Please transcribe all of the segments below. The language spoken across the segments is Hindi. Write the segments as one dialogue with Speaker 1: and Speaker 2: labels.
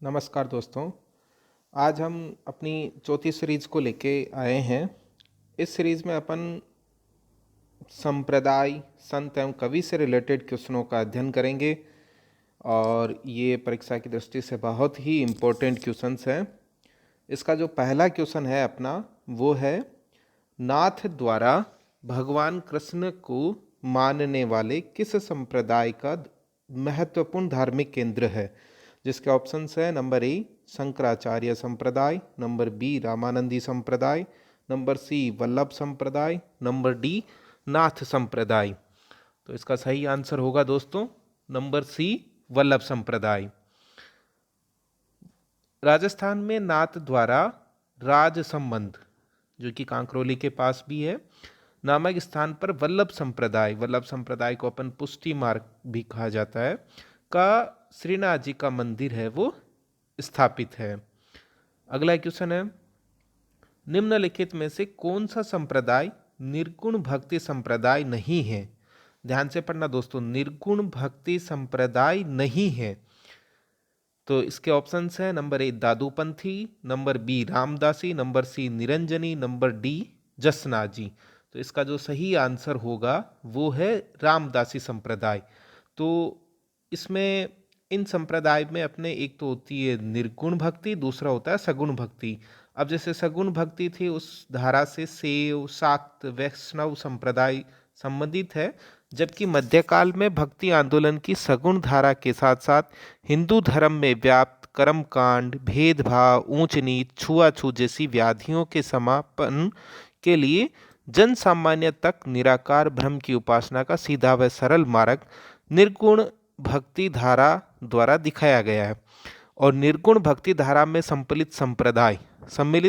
Speaker 1: नमस्कार दोस्तों। आज हम अपनी चौथी सीरीज को लेके आए हैं। इस सीरीज में अपन संप्रदाय, संत एवं कवि से रिलेटेड क्वेश्चनों का अध्ययन करेंगे और ये परीक्षा की दृष्टि से बहुत ही इम्पोर्टेंट क्वेश्चंस हैं। इसका जो पहला क्वेश्चन है अपना, वो है नाथ द्वारा भगवान कृष्ण को मानने वाले किस संप्रदाय का महत्वपूर्ण धार्मिक केंद्र है। जिसके ऑप्शंस है नंबर ए शंकराचार्य संप्रदाय, नंबर बी रामानंदी संप्रदाय, नंबर सी वल्लभ संप्रदाय, नंबर डी नाथ संप्रदाय। तो इसका सही आंसर होगा दोस्तों नंबर सी वल्लभ संप्रदाय। राजस्थान में नाथ द्वारा राज संबंध, जो कि कांकरोली के पास भी है, नामक स्थान पर वल्लभ संप्रदाय को अपन पुष्टि मार्ग भी कहा जाता है, का श्रीनाथ जी का मंदिर है वो स्थापित है। अगला क्वेश्चन है, निम्नलिखित में से कौन सा संप्रदाय निर्गुण भक्ति संप्रदाय नहीं है। ध्यान से पढ़ना दोस्तों, निर्गुण भक्ति संप्रदाय नहीं है। तो इसके ऑप्शंस हैं number A Dadupanthi, number B Ramdasi, number C Niranjani, number D Jasna ji. तो इसका जो सही आंसर होगा वो है रामदासी संप्रदाय। तो इसमें इन संप्रदाय में अपने एक तो होती है निर्गुण भक्ति, दूसरा होता है सगुण भक्ति। अब जैसे सगुण भक्ति थी उस धारा से शैव, शाक्त, वैष्णव संप्रदाय संबंधित है, जबकि मध्यकाल में भक्ति आंदोलन की सगुण धारा के साथ साथ हिंदू धर्म में व्याप्त कर्मकांड, भेदभाव, ऊंच नीच, छुआछूत जैसी व्याधियों के समापन के लिए जन सामान्य तक निराकार ब्रह्म की उपासना का सीधा व सरल मार्ग निर्गुण भक्ति धारा द्वारा दिखाया गया है। और निर्गुण भक्ति धारा में सम्मिलित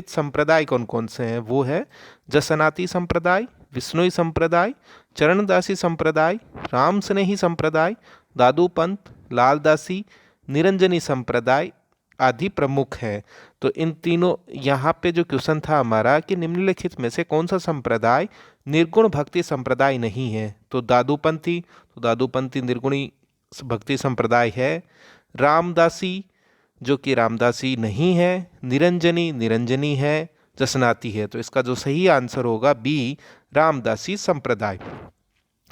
Speaker 1: संप्रदाय कौन कौन से हैं, वो है जसनाती संप्रदाय, विष्णुई संप्रदाय, चरणदासी संप्रदाय, राम स्नेही संप्रदाय, दादू पंथ, लालदासी, निरंजनी संप्रदाय आदि प्रमुख है। तो इन तीनों, यहाँ पे जो क्वेश्चन था हमारा कि निम्नलिखित में से कौन सा संप्रदाय निर्गुण भक्ति संप्रदाय नहीं है, तो दादूपंथी निर्गुणी भक्ति संप्रदाय है, रामदासी जो कि रामदासी नहीं है, निरंजनी है, जसनाती है। तो इसका जो सही आंसर होगा बी रामदासी संप्रदाय।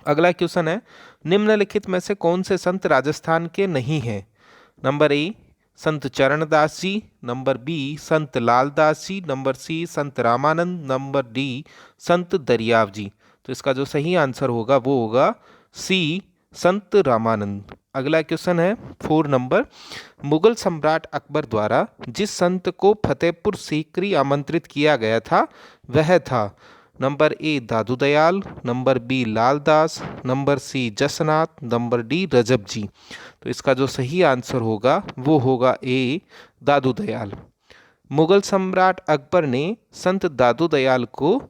Speaker 1: अगला क्वेश्चन है, निम्नलिखित में से कौन से संत राजस्थान के नहीं हैं। नंबर ए संत चरणदास जी, नंबर बी संत लालदास जी, नंबर सी संत रामानंद, नंबर डी संत दरियाव जी। तो इसका जो सही आंसर होगा वो होगा सी संत रामानंद। अगला क्वेश्चन है 4 नंबर, मुगल सम्राट अकबर द्वारा जिस संत को फतेहपुर सीकरी आमंत्रित किया गया था वह था number A Dadu Dayal, number B Laldas, number C Jasnath, number D Rajab ji. तो इसका जो सही आंसर होगा वो होगा ए दादू दयाल। मुगल सम्राट अकबर ने संत दादू दयाल को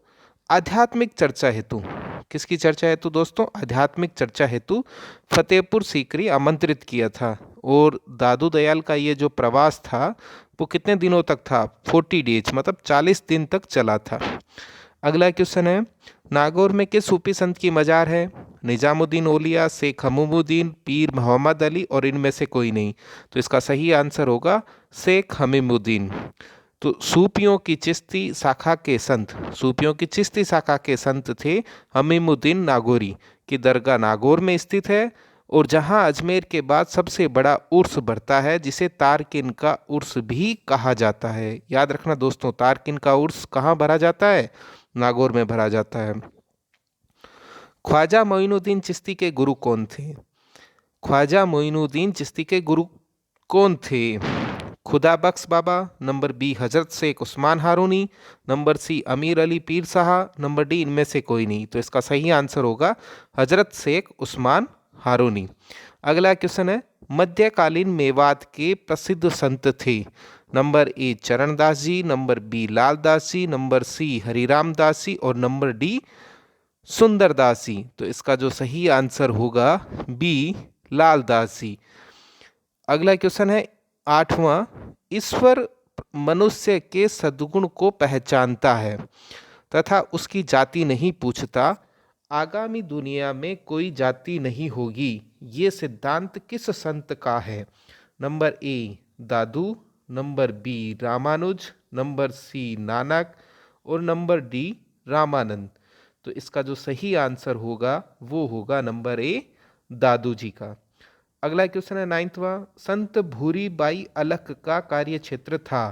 Speaker 1: आध्यात्मिक चर्चा हेतु, किसकी चर्चा हेतु दोस्तों, आध्यात्मिक चर्चा हेतु फतेहपुर सीकरी आमंत्रित किया था। और दादू दयाल का ये जो प्रवास था वो कितने दिनों तक था, 40 डेज, मतलब 40 दिन तक चला था। अगला क्वेश्चन है, नागौर में किस सूफी संत की मजार है। निजामुद्दीन औलिया, शेख हमूमुद्दीन, पीर मोहम्मद अली और इनमें से कोई नहीं। तो इसका सही आंसर होगा शेख हमूमुद्दीन। तो सूफियों की चिश्ती शाखा के संत थे हमूमुद्दीन नागौरी की दरगाह नागौर में स्थित है, और जहां अजमेर के बाद सबसे बड़ा उर्स बढ़ता है जिसे तारकिन का उर्स भी कहा जाता है। याद रखना दोस्तों, तारकिन का उर्स कहाँ भरा जाता है, नागौर में भरा जाता है। ख्वाजा मोइनुद्दीन चिश्ती के गुरु कौन थे। ख्वाजा मोइनुद्दीन चिश्ती के गुरु कौन थे। खुदा बख्श बाबा, नंबर बी हजरत शेख उस्मान हारूनी, नंबर सी अमीर अली पीर साहा, नंबर डी इनमें से कोई नहीं। तो इसका सही आंसर होगा हजरत शेख उस्मान हारूनी। अगला क्वेश्चन है, मध्यकालीन मेवात के प्रसिद्ध संत थे। Number A Charandas ji, number B Laldas ji, number C Hariram Das ji और नंबर डी सुंदरदास जी। तो इसका जो सही आंसर होगा बी लालदास जी। अगला क्वेश्चन है 8वां, ईश्वर मनुष्य के सद्गुण को पहचानता है तथा उसकी जाति नहीं पूछता, आगामी दुनिया में कोई जाति नहीं होगी, ये सिद्धांत किस संत का है। Number A Dadu, number B Ramanuja, number C Nanak और नंबर डी रामानंद। तो इसका जो सही आंसर होगा वो होगा नंबर ए दादू जी का। अगला क्वेश्चन है नाइन्थवा, संत भूरी बाई अलख का कार्य क्षेत्र था।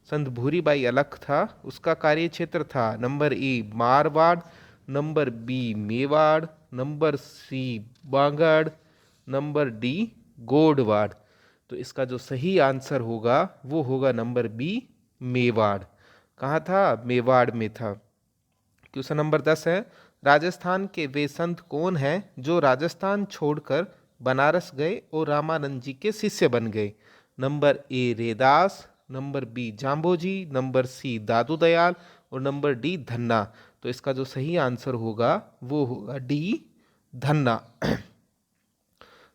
Speaker 1: संत भूरी बाई अलख था, उसका कार्य क्षेत्र था number A Marwar, number B Mewar, number C Bangar, number D Godwar. तो इसका जो सही आंसर होगा वो होगा नंबर बी मेवाड़। कहाँ था? मेवाड़ में था। क्वेश्चन नंबर 10 है, राजस्थान के वे संत कौन हैं जो राजस्थान छोड़कर बनारस गए और रामानंद जी के शिष्य बन गए? Number A Raidas, number B Jambhoji, number C Dadu Dayal और नंबर डी धन्ना। तो इसका जो सही आंसर होगा वो होगा डी धन्ना।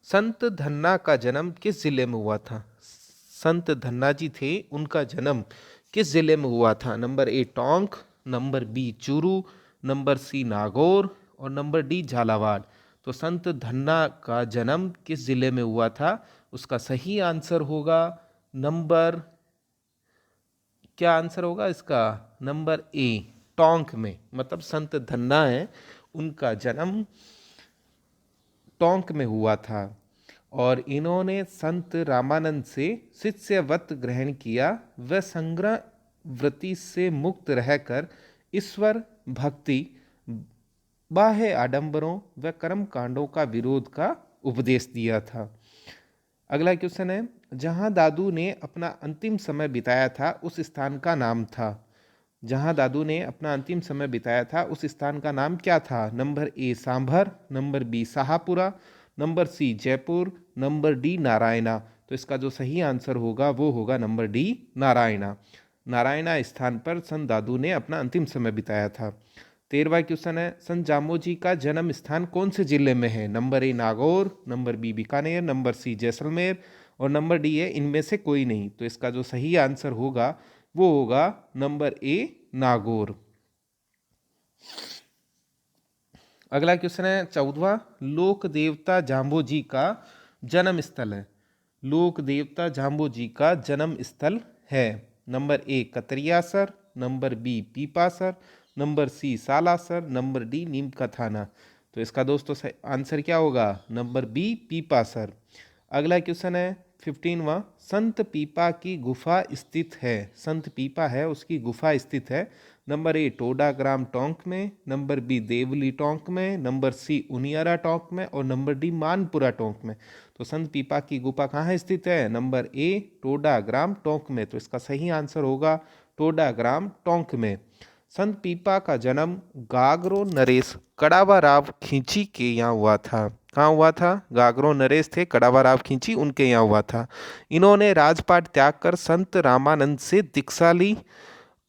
Speaker 1: संत धन्ना का जन्म किस जिले में हुआ था? संत धन्ना जी थे, उनका जन्म किस जिले में हुआ था? Number A Tonk, number B Churu, number C Nagaur और नंबर डी झालावाड़। तो संत धन्ना का जन्म किस जिले में हुआ था? उसका सही आंसर होगा नंबर, क्या आंसर होगा इसका? नंबर ए टोंक में। मतलब संत धन्ना है, उनका जन्म टोंक में हुआ था और इन्होंने संत रामानंद से शिष्यवत ग्रहण किया। व संग्रह वृत्ति से मुक्त रहकर ईश्वर भक्ति, बाह्य आडंबरों व कर्म कांडों का विरोध का उपदेश दिया था। अगला क्वेश्चन है, जहां दादू ने अपना अंतिम समय बिताया था उस स्थान का नाम था। जहां दादू ने अपना अंतिम समय बिताया था उस स्थान का नाम क्या था? Number A Sambhar, number B Shahpura, number C Jaipur, number D Narayana. तो इसका जो सही आंसर होगा वो होगा नंबर डी नारायणा। नारायणा स्थान पर संत दादू ने अपना अंतिम समय बिताया था। 13वां क्वेश्चन है, संत जामोजी का जन्म स्थान कौन से जिले में है? Number A Nagaur, number B Bikaner, number C Jaisalmer और नंबर डी है इनमें से कोई नहीं। तो इसका जो सही आंसर होगा वो होगा नंबर ए नागौर। अगला क्वेश्चन है 14वां, लोक देवता जाम्बो जी का जन्म स्थल है। लोक देवता जाम्बो जी का जन्म स्थल है number A Katariyasar, number B Pipasar, number C Salasar, number D Neem ka Thana. तो इसका दोस्तों आंसर क्या होगा? Number B Pipasar. अगला क्वेश्चन है 15वां, संत पीपा की गुफा स्थित है। संत पीपा है उसकी गुफा स्थित है नंबर ए टोडा ग्राम टोंक में, नंबर बी देवली टोंक में, नंबर सी उनियारा टोंक में और नंबर डी मानपुरा टोंक में। तो संत पीपा की गुफा कहाँ स्थित है? नंबर ए टोडा ग्राम टोंक में। तो इसका सही आंसर होगा टोडा ग्राम टोंक में। संत पीपा का जन्म गागरो नरेश कड़ावा राव खींची के यहाँ हुआ था। कहाँ हुआ था? गागरो नरेश थे कड़ावा राव खींची, उनके यहाँ हुआ था। इन्होंने राजपाट त्याग कर संत रामानंद से दीक्षा ली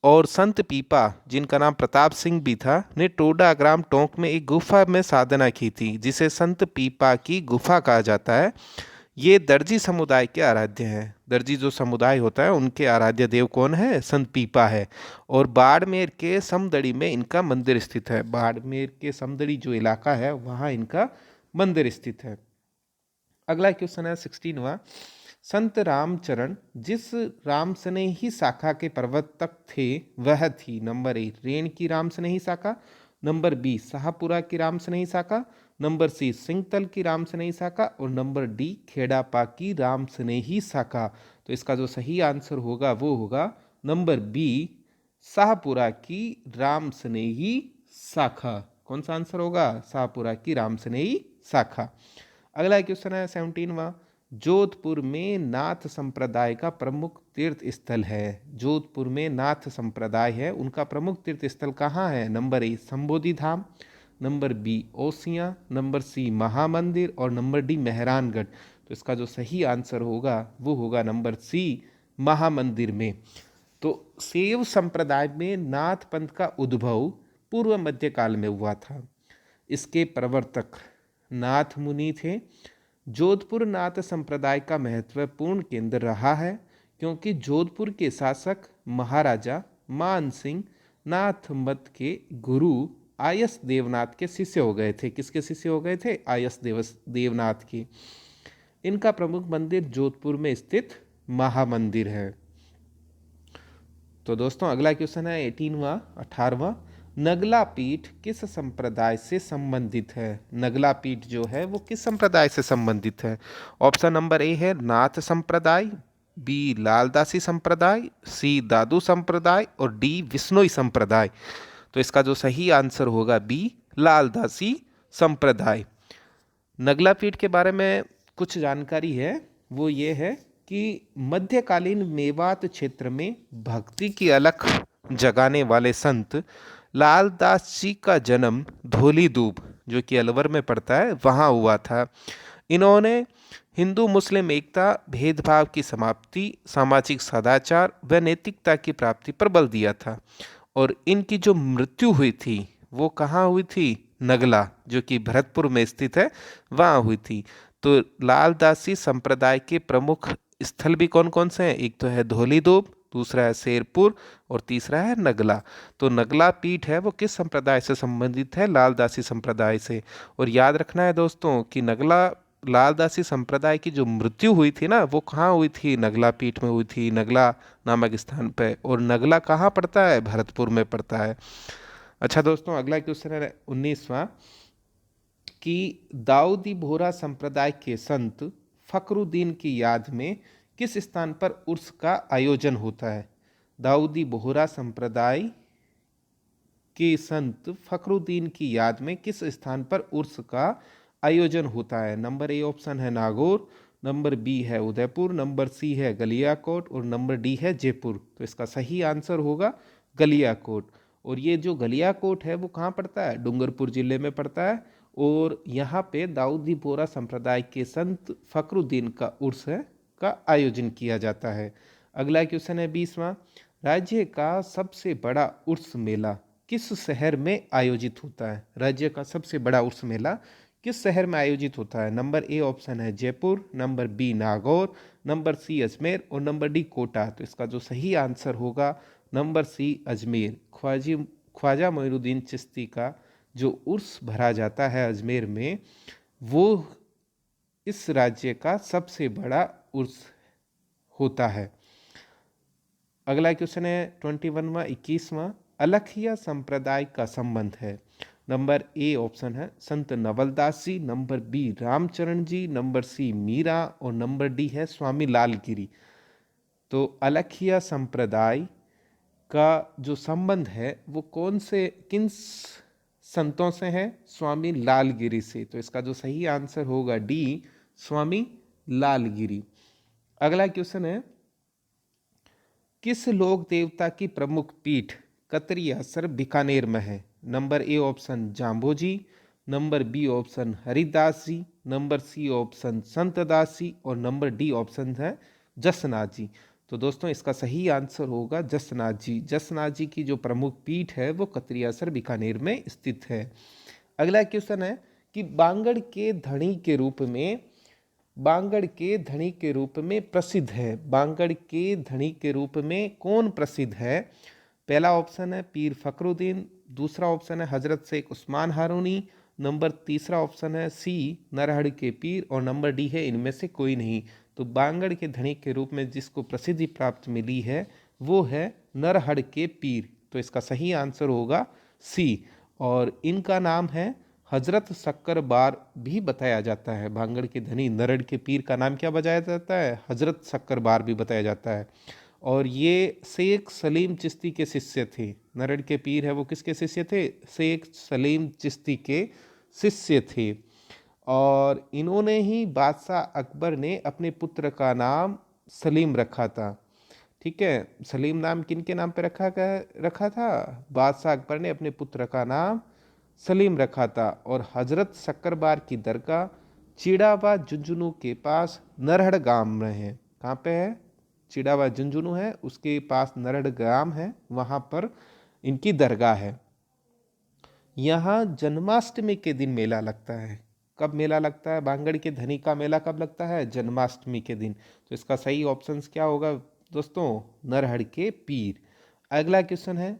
Speaker 1: और संत पीपा, जिनका नाम प्रताप सिंह भी था, ने टोडा ग्राम टोंक में एक गुफा में साधना की थी जिसे संत पीपा की गुफा कहा जाता है। ये दर्जी समुदाय के आराध्य हैं। दर्जी जो समुदाय होता है उनके आराध्य देव कौन है? संत पीपा है। और बाड़मेर के समदड़ी में इनका मंदिर स्थित है। बाड़मेर के समदड़ी जो इलाका है वहाँ इनका मंदिर स्थित है। अगला क्वेश्चन है 16वां, संत रामचरण जिस राम स्नेही शाखा के प्रवर्तक थे वह थी। नंबर ए रेण की राम स्नेही शाखा, नंबर बी शाहपुरा की राम स्नेही शाखा, नंबर सी सिंगतल की राम स्नेही शाखा और नंबर डी खेड़ापा की राम स्नेही शाखा। तो इसका जो सही आंसर होगा वो होगा नंबर बी शाहपुरा की राम स्नेही शाखा। कौन सा आंसर होगा? शाहपुरा की राम स्नेही शाखा। अगला क्वेश्चन है 17वां, जोधपुर में नाथ संप्रदाय का प्रमुख तीर्थ स्थल है। जोधपुर में नाथ संप्रदाय है, उनका प्रमुख तीर्थ स्थल कहाँ है? Number A Sambodhi Dham, number B Osian, number C Mahamandir और नंबर डी मेहरानगढ़। तो इसका जो सही आंसर होगा वो होगा नंबर सी महामंदिर में। तो शैव संप्रदाय में नाथ पंथ का उद्भव पूर्व मध्य काल में हुआ था। इसके प्रवर्तक नाथ मुनि थे। जोधपुर नाथ संप्रदाय का महत्वपूर्ण केंद्र रहा है क्योंकि जोधपुर के शासक महाराजा मान सिंह नाथ मत के गुरु आयस देवनाथ के शिष्य हो गए थे। किसके शिष्य हो गए थे? आयस देवनाथ के। इनका प्रमुख मंदिर जोधपुर में स्थित महामंदिर है। तो दोस्तों अगला क्वेश्चन है 18वां 18वां, नगला पीठ किस संप्रदाय से संबंधित है? नगला पीठ जो है वो किस संप्रदाय से संबंधित है? ऑप्शन नंबर ए है नाथ संप्रदाय, बी लालदासी संप्रदाय, सी दादू संप्रदाय और डी विश्नोई संप्रदाय। तो इसका जो सही आंसर होगा बी लालदासी संप्रदाय। नगला पीठ के बारे में कुछ जानकारी है, वो ये है कि मध्यकालीन मेवात क्षेत्र में भक्ति की अलख जगाने वाले संत लालदास जी का जन्म धौलीदूब जो कि अलवर में पड़ता है वहाँ हुआ था। इन्होंने हिंदू मुस्लिम एकता, भेदभाव की समाप्ति, सामाजिक सदाचार व नैतिकता की प्राप्ति पर बल दिया था। और इनकी जो मृत्यु हुई थी वो कहाँ हुई थी? नगला जो कि भरतपुर में स्थित है वहाँ हुई थी। तो लालदासी संप्रदाय के प्रमुख स्थल भी कौन कौन से हैं? एक तो है धौलीदूब, दूसरा है शेरपुर और तीसरा है नगला। तो नगला पीठ है वो किस संप्रदाय से संबंधित है? लालदासी संप्रदाय से। और याद रखना है दोस्तों कि नगला लालदासी संप्रदाय की जो मृत्यु हुई थी ना वो कहाँ हुई थी? नगला पीठ में हुई थी, नगला नामक स्थान पे। और नगला कहाँ पड़ता है? भरतपुर में पड़ता है। अच्छा दोस्तों अगला क्वेश्चन है 19वां कि दाऊदी बोहरा संप्रदाय के संत फखरुद्दीन की याद में किस स्थान पर उर्स का आयोजन होता है? दाऊदी बोहरा संप्रदाय के संत फखरुद्दीन की याद में किस स्थान पर उर्स का आयोजन होता है? नंबर ए ऑप्शन है नागौर, नंबर बी है उदयपुर, नंबर सी है गलियाकोट और नंबर डी है जयपुर। तो इसका सही आंसर होगा गलियाकोट। और ये जो गलियाकोट है वो कहाँ पड़ता है? डूंगरपुर जिले में पड़ता है। और यहाँ पे दाऊदी बोहरा संप्रदाय के संत फखरुद्दीन का उर्स है का आयोजन किया जाता है। अगला क्वेश्चन है 20वां, राज्य का सबसे बड़ा उर्स मेला किस शहर में आयोजित होता है? राज्य का सबसे बड़ा उर्स मेला किस शहर में आयोजित होता है? नंबर ए ऑप्शन है Jaipur, number B Nagaur, number C Ajmer और नंबर डी कोटा। तो इसका जो सही आंसर होगा नंबर सी अजमेर। ख्वाजा मोइनुद्दीन चिश्ती का जो उर्स भरा जाता है अजमेर में वो इस राज्य का सबसे बड़ा उर्स होता है। अगला क्वेश्चन है 21वां 21वां, अलखिया संप्रदाय का संबंध है। नंबर ए ऑप्शन है संत नवलदास जी, नंबर बी रामचरण जी, नंबर सी मीरा और नंबर डी है स्वामी लालगिरी। तो अलखिया संप्रदाय का जो संबंध है वो कौन से किन संतों से है? स्वामी लालगिरी से। तो इसका जो सही आंसर होगा डी स्वामी लालगिरी। अगला क्वेश्चन है किस लोक देवता की प्रमुख पीठ कतरियासर बीकानेर में है? Number A option Jambhoji, number B option Haridas ji, number C option Santdas ji और नंबर डी ऑप्शन है जसनाथ जी। तो दोस्तों इसका सही आंसर होगा जसनाथ जी। जसनाथ जी की जो प्रमुख पीठ है वो कतरियासर बीकानेर में स्थित है। अगला क्वेश्चन है कि बांगड़ के धणी के रूप में प्रसिद्ध है। बांगड़ के धणी के रूप में कौन प्रसिद्ध है? पहला ऑप्शन है पीर फखरुद्दीन, दूसरा ऑप्शन है हजरत शेख उस्मान हारूनी, नंबर तीसरा ऑप्शन है सी नरहड़ के पीर और नंबर डी है इनमें से कोई नहीं। तो बांगड़ के धणी के रूप में जिसको प्रसिद्धि प्राप्त मिली है वो है नरहड़ के पीर। तो इसका सही आंसर होगा सी। और इनका नाम है हजरत शक्करबार भी बताया जाता है। बांगड़ के धनी नरहड़ के पीर का नाम क्या बताया जाता है? हजरत शक्करबार भी बताया जाता है। और ये शेख सलीम चिश्ती के शिष्य थे। नरहड़ के पीर है वो किसके शिष्य थे? शेख सलीम चिश्ती के शिष्य थे। और इन्होंने ही बादशाह अकबर ने अपने पुत्र का नाम सलीम रखा था। ठीक है, सलीम नाम किन के नाम पे रखा था? बादशाह अकबर ने अपने पुत्र का नाम सलीम रखा था। और हजरत शक्करबार की दरगाह चिड़ावा झुंझुनू के पास नरहड़ गांव में है। कहाँ पे है? चिड़ावा झुंझुनू है उसके पास नरहड़ गांव है, वहाँ पर इनकी दरगाह है। यहाँ जन्माष्टमी के दिन मेला लगता है। कब मेला लगता है? बांगड़ के धनी का मेला कब लगता है? जन्माष्टमी के दिन। तो इसका सही ऑप्शन क्या होगा दोस्तों? नरहड़ के पीर। अगला क्वेश्चन है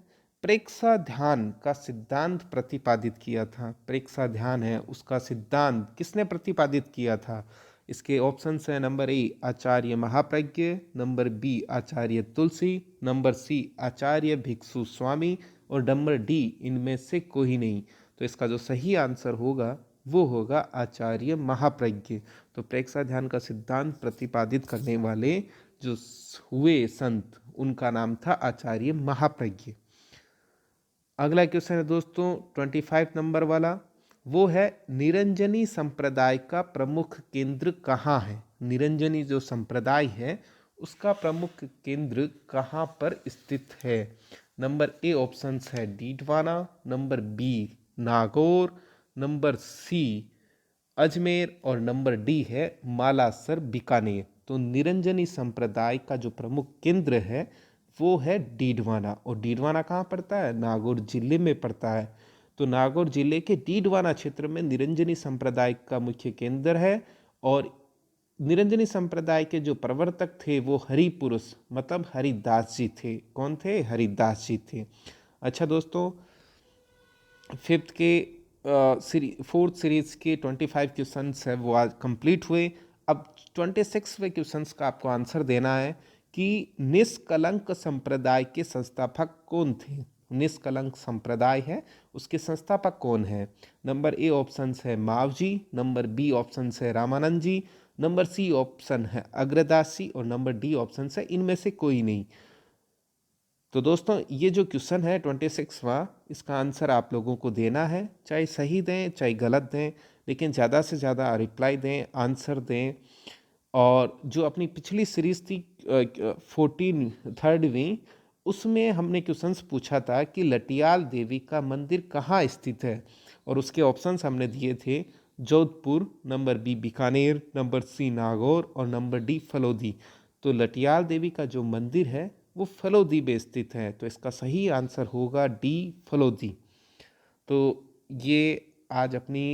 Speaker 1: प्रेक्षा ध्यान का सिद्धांत प्रतिपादित किया था। प्रेक्षा ध्यान है उसका सिद्धांत किसने प्रतिपादित किया था? इसके ऑप्शंस हैं number A Acharya Mahapragya, number B Acharya Tulsi, number C Acharya Bhikshu Swami और नंबर डी इनमें से कोई नहीं। तो इसका जो सही आंसर होगा वो होगा आचार्य महाप्रज्ञ। तो प्रेक्षा ध्यान का सिद्धांत प्रतिपादित करने वाले जो हुए संत उनका नाम था आचार्य महाप्रज्ञ। अगला क्वेश्चन है दोस्तों 25 नंबर वाला, वो है निरंजनी संप्रदाय का प्रमुख केंद्र कहाँ है। निरंजनी जो संप्रदाय है उसका प्रमुख केंद्र कहाँ पर स्थित है। नंबर ए ऑप्शंस है Didwana, number B Nagaur, number C Ajmer और नंबर डी है मालासर बीकानेर। तो निरंजनी संप्रदाय का जो प्रमुख केंद्र है वो है डीडवाना। और डीडवाना कहाँ पड़ता है, नागौर जिले में पड़ता है। तो नागौर जिले के डीडवाना क्षेत्र में निरंजनी संप्रदाय का मुख्य केंद्र है। और निरंजनी संप्रदाय के जो प्रवर्तक थे वो हरिपुरुष मतलब हरिदास जी थे। कौन थे, हरिदास जी थे। अच्छा दोस्तों, फिफ्थ के फोर्थ सीरीज के 25 क्वेश्चंस है वो आज कंप्लीट हुए। अब 26वें क्वेश्चंस का आपको आंसर देना है कि निष्कलंक संप्रदाय के संस्थापक कौन थे। निष्कलंक संप्रदाय है उसके संस्थापक कौन है। नंबर ए ऑप्शन है मावजी, नंबर बी ऑप्शन है रामानंद जी, नंबर सी ऑप्शन है अग्रदास जी और नंबर डी ऑप्शन है इनमें से कोई नहीं। तो दोस्तों ये जो क्वेश्चन है 26वां, इसका आंसर आप लोगों को देना है, चाहे सही दें चाहे गलत दें, लेकिन ज़्यादा से ज़्यादा रिप्लाई दें, आंसर दें। और जो अपनी पिछली सीरीज थी 3rd उसमें हमने क्वेश्चंस पूछा था कि लटियाल देवी का मंदिर कहाँ स्थित है और उसके ऑप्शंस हमने दिए थे Jodhpur, number B Bikaner, number C Nagaur और नंबर डी फलोदी। तो लटियाल देवी का जो मंदिर है वो फलोदी में स्थित है। तो इसका सही आंसर होगा डी फलोदी। तो ये आज अपनी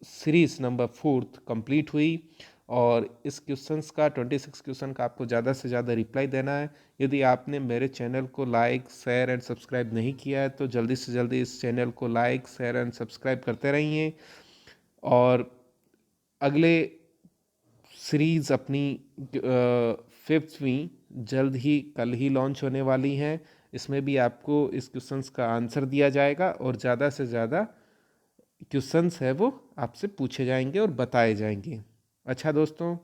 Speaker 1: सीरीज नंबर 4 कंप्लीट हुई। और इस क्वेश्चंस का 26 क्वेश्चन का आपको ज़्यादा से ज़्यादा रिप्लाई देना है। यदि आपने मेरे चैनल को लाइक शेयर एंड सब्सक्राइब नहीं किया है तो जल्दी से जल्दी इस चैनल को लाइक शेयर एंड सब्सक्राइब करते रहिए। और अगले सीरीज़ अपनी 5वीं जल्द ही कल ही लॉन्च होने वाली हैं। इसमें भी आपको इस क्वेश्चंस का आंसर दिया जाएगा और ज़्यादा से ज़्यादा क्वेश्चंस है वो आपसे पूछे जाएंगे और बताए जाएंगे। अच्छा दोस्तों,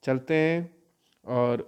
Speaker 1: चलते हैं और